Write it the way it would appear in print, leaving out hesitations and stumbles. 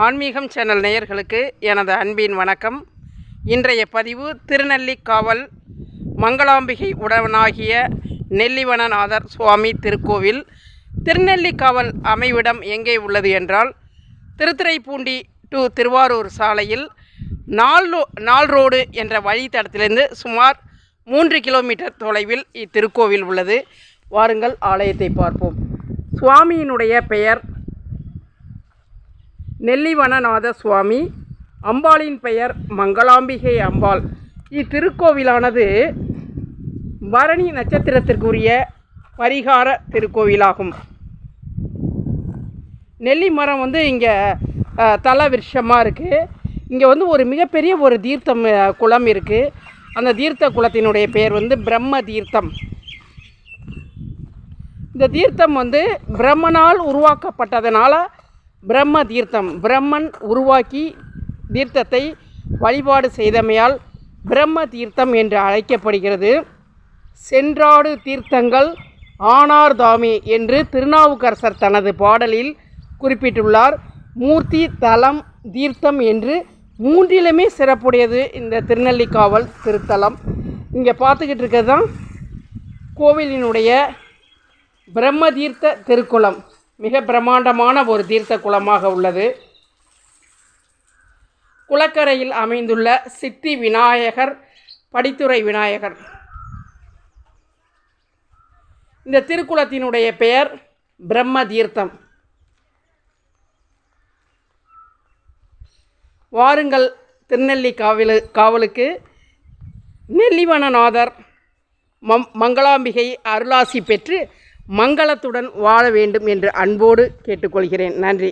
ஆன்மீகம் சேனல் நேயர்களுக்கு எனது அன்பின் வணக்கம். இன்றைய பதிவு திருநெல்லிக்காவல் மங்களாம்பிகை உடனாகிய நெல்லிவனநாதர் சுவாமி திருக்கோவில். திருநெல்லிக்காவல் அமைவிடம் எங்கே உள்ளது என்றால், திருத்துறைப்பூண்டி டு திருவாரூர் சாலையில் நால் ரோடு என்ற வழித்தடத்திலிருந்து சுமார் 3 கிலோமீட்டர் தொலைவில் இத்திருக்கோவில் உள்ளது. வாருங்கள், ஆலயத்தை பார்ப்போம். சுவாமியினுடைய பெயர் நெல்லிவனநாத சுவாமி. அம்பாளின் பெயர் மங்களாம்பிகை அம்பாள். இத்திருக்கோவிலானது பரணி நட்சத்திரத்திற்குரிய பரிகார திருக்கோவிலாகும். நெல்லி மரம் இங்கே தல விருஷமாக இருக்குது. இங்கே ஒரு மிகப்பெரிய ஒரு தீர்த்தம் குளம் இருக்குது. அந்த தீர்த்த குளத்தினுடைய பெயர் பிரம்ம தீர்த்தம். இந்த தீர்த்தம் பிரம்மனால் உருவாக்கப்பட்டதனால பிரம்ம தீர்த்தம். பிரம்மன் உருவாக்கி தீர்த்தத்தை வழிபாடு செய்தமையால் பிரம்ம தீர்த்தம் என்று அழைக்கப்படுகிறது. சென்றாடு தீர்த்தங்கள் ஆனார் தாமே என்று திருநாவுக்கரசர் தனது பாடலில் குறிப்பிட்டுள்ளார். மூர்த்தி, தலம், தீர்த்தம் என்று மூன்றிலுமே சிறப்புடையது இந்த திருநெல்லிக்காவல் திருத்தலம். இங்கே பார்த்துக்கிட்டு இருக்கிறது தான் கோவிலினுடைய பிரம்ம தீர்த்த திருக்குளம். மிக பிரம்மாண்டமான ஒரு தீர்த்த குளமாக உள்ளது. குளக்கரையில் அமைந்துள்ள சித்தி விநாயகர், படித்துறை விநாயகர். இந்த திருக்குளத்தினுடைய பெயர் பிரம்ம தீர்த்தம். வாருங்கள், திருநெல்லிக்காவலுக்கு நெல்லிவனநாதர் மங்களாம்பிகை அருளாசி பெற்று மங்களத்துடன் வாழ வேண்டும் என்று அன்போடு கேட்டுக்கொள்கிறேன். நன்றி.